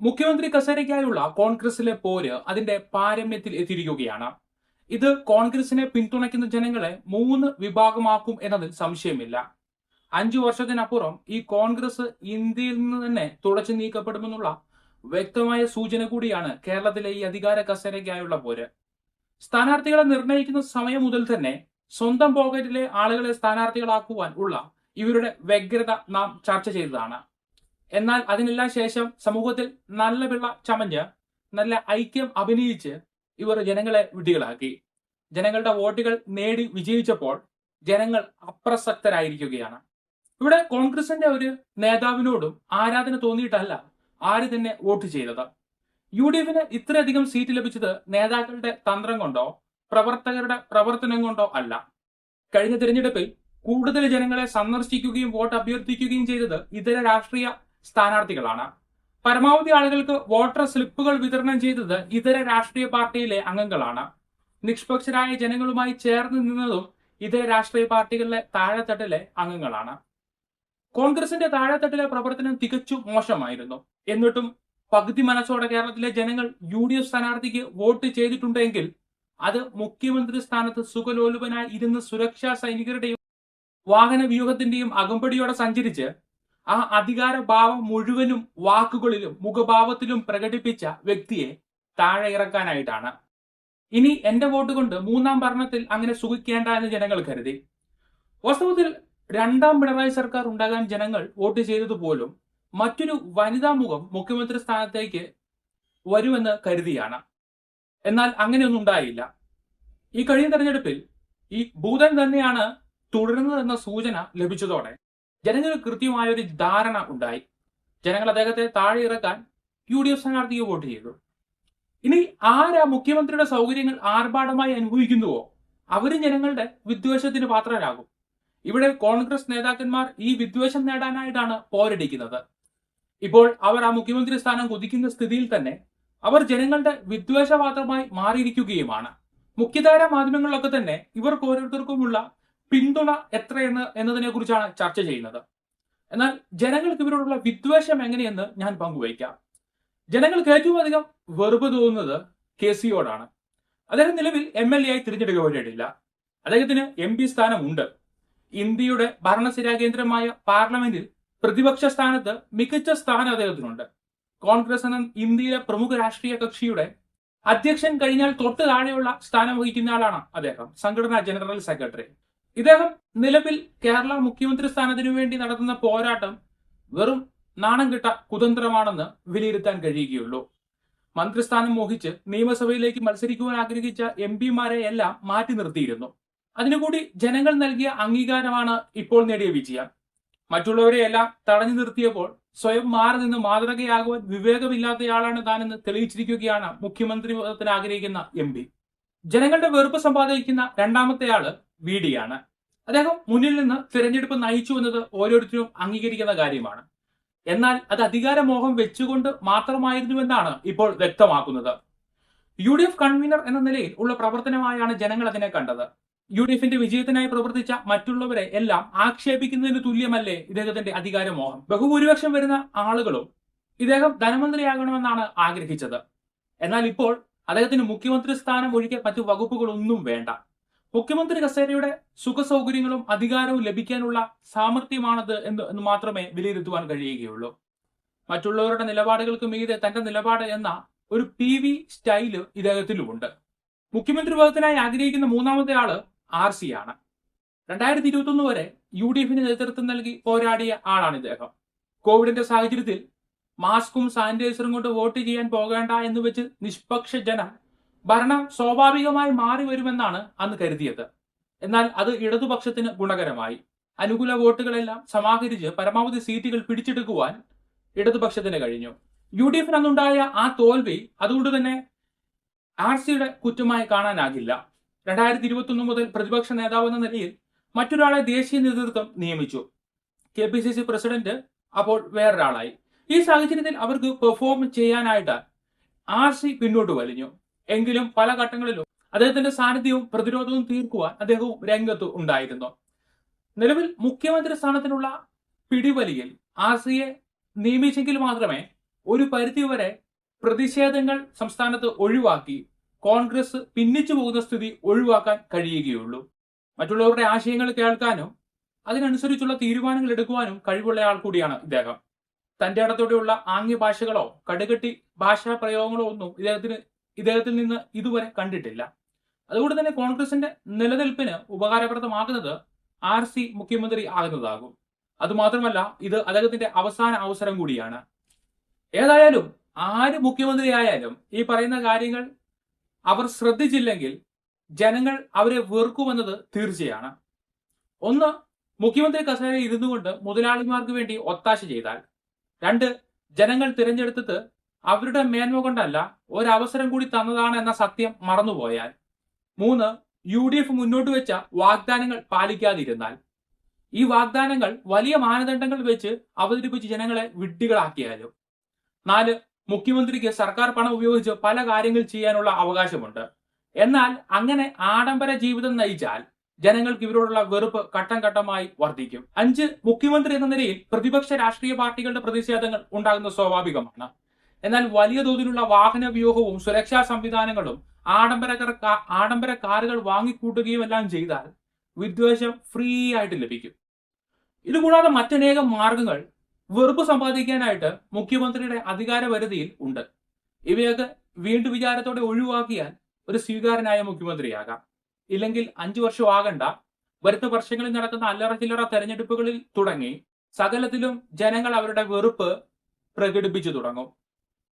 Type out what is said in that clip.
മുഖ്യമന്ത്രി കസേരയ്ക്കായുള്ള കോൺഗ്രസിലെ പോര് അതിന്റെ പാരമ്യത്തിൽ എത്തിയിരിക്കുകയാണ്. ഇത് കോൺഗ്രസിനെ പിന്തുണയ്ക്കുന്ന ജനങ്ങളെ മൂന്ന് വിഭാഗമാക്കും എന്നതിൽ സംശയമില്ല. 5 വർഷത്തിനപ്പുറം ഈ കോൺഗ്രസ് ഇന്ത്യയിൽ നിന്ന് തന്നെ തുടച്ചു നീക്കപ്പെടുമെന്നുള്ള വ്യക്തമായ സൂചന കൂടിയാണ് കേരളത്തിലെ ഈ അധികാര കസേരയ്ക്കായുള്ള പോര്. സ്ഥാനാർത്ഥികളെ നിർണയിക്കുന്ന സമയം മുതൽ തന്നെ സ്വന്തം പോക്കറ്റിലെ ആളുകളെ സ്ഥാനാർത്ഥികളാക്കുവാൻ ഉള്ള ഇവരുടെ വ്യഗ്രത നാം ചർച്ച ചെയ്തതാണ്. എന്നാൽ അതിനെല്ലാം ശേഷം സമൂഹത്തിൽ നല്ല പിള്ള ചമഞ്ഞ് നല്ല ഐക്യം അഭിനയിച്ച് ഇവർ ജനങ്ങളെ വിഡ്ഢികളാക്കി. ജനങ്ങളുടെ വോട്ടുകൾ നേടി വിജയിച്ചപ്പോൾ ജനങ്ങൾ അപ്രസക്തരായിരിക്കുകയാണ്. ഇവിടെ കോൺഗ്രസിന്റെ ഒരു നേതാവിനോടും ആരാധന തോന്നിയിട്ടല്ല ആര് തന്നെ വോട്ട് ചെയ്തത്. UDF ഇത്രയധികം സീറ്റ് ലഭിച്ചത് നേതാക്കളുടെ തന്ത്രം കൊണ്ടോ പ്രവർത്തകരുടെ പ്രവർത്തനം കൊണ്ടോ അല്ല. കഴിഞ്ഞ തിരഞ്ഞെടുപ്പിൽ കൂടുതൽ ജനങ്ങളെ സന്ദർശിക്കുകയും വോട്ട് അഭ്യർത്ഥിക്കുകയും ചെയ്തത് ഇതര രാഷ്ട്രീയ സ്ഥാനാർത്ഥികളാണ്. പരമാവധി ആളുകൾക്ക് വോട്ടർ സ്ലിപ്പുകൾ വിതരണം ചെയ്തത് ഇതര രാഷ്ട്രീയ പാർട്ടിയിലെ അംഗങ്ങളാണ്. നിഷ്പക്ഷരായ ജനങ്ങളുമായി ചേർന്ന് നിന്നതും ഇതര രാഷ്ട്രീയ പാർട്ടികളിലെ താഴെത്തട്ടിലെ അംഗങ്ങളാണ്. കോൺഗ്രസിന്റെ താഴെത്തട്ടിലെ പ്രവർത്തനം തികച്ചും മോശമായിരുന്നു. എന്നിട്ടും പകുതി മനസ്സോടെ കേരളത്തിലെ ജനങ്ങൾ UDF സ്ഥാനാർത്ഥിക്ക് വോട്ട് ചെയ്തിട്ടുണ്ടെങ്കിൽ അത് മുഖ്യമന്ത്രി സ്ഥാനത്ത് സുഖലോലുപനായി ഇരുന്ന് സുരക്ഷാ സൈനികരുടെയും വാഹന വ്യൂഹത്തിന്റെയും അകമ്പടിയോടെ സഞ്ചരിച്ച് ആ അധികാര ഭാവം മുഴുവനും വാക്കുകളിലും മുഖഭാവത്തിലും പ്രകടിപ്പിച്ച വ്യക്തിയെ താഴെ ഇറക്കാനായിട്ടാണ്. ഇനി എന്റെ വോട്ട് കൊണ്ട് മൂന്നാം ഭരണത്തിൽ അങ്ങനെ സുഖിക്കേണ്ട എന്ന് ജനങ്ങൾ കരുതി. വാസ്തവത്തിൽ രണ്ടാം പിണറായി സർക്കാർ ഉണ്ടാകാൻ ജനങ്ങൾ വോട്ട് ചെയ്തതുപോലും മറ്റൊരു വനിതാ മുഖം മുഖ്യമന്ത്രി സ്ഥാനത്തേക്ക് വരുമെന്ന് കരുതിയാണ്. എന്നാൽ അങ്ങനെയൊന്നും ഉണ്ടായില്ല. ഈ കഴിഞ്ഞ തെരഞ്ഞെടുപ്പിൽ ഈ ഭൂതൻ തന്നെയാണ് തുടരുന്നതെന്ന സൂചന ലഭിച്ചതോടെ ജനങ്ങൾക്ക് കൃത്യമായൊരു ധാരണ ഉണ്ടായി. ജനങ്ങൾ അദ്ദേഹത്തെ താഴെ ഇറക്കാൻ UDF സ്ഥാനാർത്ഥിക്ക് വോട്ട് ചെയ്തു. ഇനി ആരാ മുഖ്യമന്ത്രിയുടെ സൗകര്യങ്ങൾ ആർഭാടമായി അനുഭവിക്കുന്നുവോ അവരും ജനങ്ങളുടെ വിദ്വേഷത്തിന് പാത്രരാകും. ഇവിടെ കോൺഗ്രസ് നേതാക്കന്മാർ ഈ വിദ്വേഷം നേടാനായിട്ടാണ് പോരടിക്കുന്നത്. ഇപ്പോൾ അവർ ആ മുഖ്യമന്ത്രി സ്ഥാനം കുതിക്കുന്ന സ്ഥിതിയിൽ തന്നെ അവർ ജനങ്ങളുടെ വിദ്വേഷപാത്രമായി മാറിയിരിക്കുകയുമാണ്. മുഖ്യധാര മാധ്യമങ്ങളിലൊക്കെ തന്നെ ഇവർക്ക് ഓരോരുത്തർക്കുമുള്ള പിന്തുണ എത്രയെന്ന് എന്നതിനെ കുറിച്ചാണ് ചർച്ച ചെയ്യുന്നത്. എന്നാൽ ജനങ്ങൾക്ക് ഇവരോടുള്ള വിദ്വേഷം എങ്ങനെയെന്ന് ഞാൻ പങ്കുവയ്ക്കാം. ജനങ്ങൾക്ക് ഏറ്റവും അധികം വെറുപ്പ് തോന്നുന്നത് KCയോടാണ്. അദ്ദേഹം നിലവിൽ MLA ആയി തിരഞ്ഞെടുക്കപ്പെട്ടിട്ടില്ല. അദ്ദേഹത്തിന് MP സ്ഥാനം ഉണ്ട്. ഇന്ത്യയുടെ ഭരണസിരാ കേന്ദ്രമായ പാർലമെന്റിൽ പ്രതിപക്ഷ സ്ഥാനത്ത് മികച്ച സ്ഥാനം അദ്ദേഹത്തിനുണ്ട്. കോൺഗ്രസ് എന്ന ഇന്ത്യയിലെ പ്രമുഖ രാഷ്ട്രീയ കക്ഷിയുടെ അധ്യക്ഷൻ കഴിഞ്ഞാൽ തൊട്ട് താഴെയുള്ള സ്ഥാനം വഹിക്കുന്ന ആളാണ് അദ്ദേഹം, സംഘടനാ ജനറൽ സെക്രട്ടറി. ഇദ്ദേഹം നിലവിൽ കേരള മുഖ്യമന്ത്രി സ്ഥാനത്തിനു വേണ്ടി നടത്തുന്ന പോരാട്ടം വെറും നാണം കെട്ട കുതന്ത്രമാണെന്ന് വിലയിരുത്താൻ കഴിയുകയുള്ളൂ. മന്ത്രിസ്ഥാനം മോഹിച്ച് നിയമസഭയിലേക്ക് മത്സരിക്കുവാൻ ആഗ്രഹിച്ച MP-മാരെ എല്ലാം മാറ്റി നിർത്തിയിരുന്നു. അതിനുകൂടി ജനങ്ങൾ നൽകിയ അംഗീകാരമാണ് ഇപ്പോൾ നേടിയ വിജയം. മറ്റുള്ളവരെയെല്ലാം തടഞ്ഞു നിർത്തിയപ്പോൾ സ്വയം മാറി നിന്ന് മാതൃകയാകുവാൻ വിവേകമില്ലാത്തയാളാണ് താനെന്ന് തെളിയിച്ചിരിക്കുകയാണ് മുഖ്യമന്ത്രി പദത്തിന് ആഗ്രഹിക്കുന്ന MP. ജനങ്ങളുടെ വെറുപ്പ് സമ്പാദിക്കുന്ന രണ്ടാമത്തെ ആള് VD ആണ്. അദ്ദേഹം മുന്നിൽ നിന്ന് തിരഞ്ഞെടുപ്പ് നയിച്ചു എന്നത് ഓരോരുത്തരും അംഗീകരിക്കുന്ന കാര്യമാണ്. എന്നാൽ അത് അധികാരമോഹം വെച്ചുകൊണ്ട് മാത്രമായിരുന്നുവെന്നാണ് ഇപ്പോൾ വ്യക്തമാക്കുന്നത്. UDF കൺവീനർ എന്ന നിലയിൽ ഉള്ള പ്രവർത്തനമായാണ് ജനങ്ങൾ അതിനെ കണ്ടത്. UDF വിജയത്തിനായി പ്രവർത്തിച്ച മറ്റുള്ളവരെ എല്ലാം ആക്ഷേപിക്കുന്നതിന് തുല്യമല്ലേ ഇദ്ദേഹത്തിന്റെ അധികാരമോഹം? ബഹുഭൂരിപക്ഷം വരുന്ന ആളുകളും ഇദ്ദേഹം ധനമന്ത്രിയാകണമെന്നാണ് ആഗ്രഹിച്ചത്. എന്നാൽ ഇപ്പോൾ അദ്ദേഹത്തിന് മുഖ്യമന്ത്രി സ്ഥാനം ഒഴികെ മറ്റു വകുപ്പുകളൊന്നും വേണ്ട. മുഖ്യമന്ത്രി കസേരയുടെ സുഖസൗകര്യങ്ങളും അധികാരവും ലഭിക്കാനുള്ള സാമർഥ്യമാണത് എന്ന് മാത്രമേ വിലയിരുത്തുവാൻ കഴിയുകയുള്ളൂ. മറ്റുള്ളവരുടെ നിലപാടുകൾക്ക് മീതെ തന്റെ നിലപാട് എന്ന ഒരു PV സ്റ്റൈല് ഇദ്ദേഹത്തിലുമുണ്ട്. മുഖ്യമന്ത്രി പദത്തിനായി ആഗ്രഹിക്കുന്ന മൂന്നാമത്തെ ആള് RC ആണ്. 2021 വരെ UDF നേതൃത്വം നൽകി പോരാടിയ ആളാണ് ഇദ്ദേഹം. കോവിഡിന്റെ സാഹചര്യത്തിൽ മാസ്കും സാനിറ്റൈസറും കൊണ്ട് വോട്ട് ചെയ്യാൻ പോകേണ്ട എന്ന് വെച്ച് നിഷ്പക്ഷ ജനം ഭരണം സ്വാഭാവികമായി മാറി വരുമെന്നാണ് അന്ന് കരുതിയത്. എന്നാൽ അത് ഇടതുപക്ഷത്തിന് ഗുണകരമായി. അനുകൂല വോട്ടുകളെല്ലാം സമാഹരിച്ച് പരമാവധി സീറ്റുകൾ പിടിച്ചെടുക്കുവാൻ ഇടതുപക്ഷത്തിന് കഴിഞ്ഞു. UDF അന്നുണ്ടായ ആ തോൽവി അതുകൊണ്ട് തന്നെ RCയുടെ കുറ്റമായി കാണാനാകില്ല. 2021 മുതൽ പ്രതിപക്ഷ നേതാവ് എന്ന നിലയിൽ മറ്റൊരാളെ ദേശീയ നേതൃത്വം നിയമിച്ചു. KPCC പ്രസിഡന്റ് അപ്പോൾ വേറൊരാളായി. ഈ സാഹചര്യത്തിൽ അവർക്ക് പെർഫോം ചെയ്യാനായിട്ട് RC പിന്നോട്ട് വലിഞ്ഞു. എങ്കിലും പല ഘട്ടങ്ങളിലും അദ്ദേഹത്തിന്റെ സാന്നിധ്യവും പ്രതിരോധവും തീർക്കുവാൻ അദ്ദേഹവും രംഗത്ത് ഉണ്ടായിരുന്നു. നിലവിൽ മുഖ്യമന്ത്രി സ്ഥാനത്തിനുള്ള പിടിവലിയിൽ RCയെ നിയമിച്ചെങ്കിൽ മാത്രമേ ഒരു പരിധിവരെ പ്രതിഷേധങ്ങൾ സംസ്ഥാനത്ത് ഒഴിവാക്കി കോൺഗ്രസ് ഭിന്നിച്ചു പോകുന്ന സ്ഥിതി ഒഴിവാക്കാൻ കഴിയുകയുള്ളൂ. മറ്റുള്ളവരുടെ ആശയങ്ങൾ കേൾക്കാനും അതിനനുസരിച്ചുള്ള തീരുമാനങ്ങൾ എടുക്കുവാനും കഴിവുള്ള ആൾ കൂടിയാണ് ഇദ്ദേഹം. തന്റെ ഇടത്തോടെയുള്ള ആംഗ്യ ഭാഷകളോ കടുകട്ടി ഭാഷാ പ്രയോഗങ്ങളോ ഒന്നും ഇദ്ദേഹത്തിൽ നിന്ന് ഇതുവരെ കണ്ടിട്ടില്ല. അതുകൊണ്ട് തന്നെ കോൺഗ്രസിന്റെ നിലനിൽപ്പിന് ഉപകാരപ്രദമാകുന്നത് RC മുഖ്യമന്ത്രി ആകുന്നതാകും. അതുമാത്രമല്ല, ഇത് അദ്ദേഹത്തിന്റെ അവസാന അവസരം കൂടിയാണ്. ഏതായാലും ആര് മുഖ്യമന്ത്രിയായാലും ഈ പറയുന്ന കാര്യങ്ങൾ അവർ ശ്രദ്ധിച്ചില്ലെങ്കിൽ ജനങ്ങൾ അവരെ വെറുക്കുമെന്നത് തീർച്ചയാണ്. ഒന്ന്, മുഖ്യമന്ത്രി കസേരയിൽ ഇരുന്നു കൊണ്ട് മുതലാളിമാർക്ക് വേണ്ടി ഒത്താശ ചെയ്താൽ. 2, ജനങ്ങൾ തിരഞ്ഞെടുത്തത് അവരുടെ മേന്മ കൊണ്ടല്ല, ഒരവസരം കൂടി തന്നതാണ് എന്ന സത്യം മറന്നുപോയാൽ. 3, UDF മുന്നോട്ട് വെച്ച വാഗ്ദാനങ്ങൾ പാലിക്കാതിരുന്നാൽ. ഈ വാഗ്ദാനങ്ങൾ വലിയ മാനദണ്ഡങ്ങൾ വെച്ച് അവതരിപ്പിച്ച് ജനങ്ങളെ വിഡ്ഢികളാക്കിയാലും. 4, മുഖ്യമന്ത്രിക്ക് സർക്കാർ പണം ഉപയോഗിച്ച് പല കാര്യങ്ങൾ ചെയ്യാനുള്ള അവകാശമുണ്ട്. എന്നാൽ അങ്ങനെ ആഡംബര ജീവിതം നയിച്ചാൽ ജനങ്ങൾക്ക് ഇവരോടുള്ള വെറുപ്പ് ഘട്ടം ഘട്ടമായി വർദ്ധിക്കും. 5, മുഖ്യമന്ത്രി എന്ന നിലയിൽ പ്രതിപക്ഷ രാഷ്ട്രീയ പാർട്ടികളുടെ പ്രതിഷേധങ്ങൾ ഉണ്ടാകുന്ന സ്വാഭാവികമാണ്. എന്നാൽ വലിയ തോതിലുള്ള വാഹന വ്യൂഹവും സുരക്ഷാ സംവിധാനങ്ങളും ആഡംബര കാറുകൾ വാങ്ങിക്കൂട്ടുകയും എല്ലാം ചെയ്താൽ വിദ്വേഷം ഫ്രീ ആയിട്ട് ലഭിക്കും. ഇതുകൂടാതെ മറ്റനേകം മാർഗങ്ങൾ വെറുപ്പ് സമ്പാദിക്കാനായിട്ട് മുഖ്യമന്ത്രിയുടെ അധികാര പരിധിയിൽ ഉണ്ട്. ഇവയൊക്കെ വീണ്ടും വിചാരത്തോടെ ഒഴിവാക്കിയാൽ ഒരു സ്വീകാര്യനായ മുഖ്യമന്ത്രിയാകാം. ഇല്ലെങ്കിൽ 5 വർഷം ആകണ്ട, വരുന്ന വർഷങ്ങളിൽ നടക്കുന്ന അല്ലറ ചില്ലറ തെരഞ്ഞെടുപ്പുകളിൽ തുടങ്ങി സകലത്തിലും ജനങ്ങൾ അവരുടെ വെറുപ്പ് പ്രകടിപ്പിച്ചു തുടങ്ങും.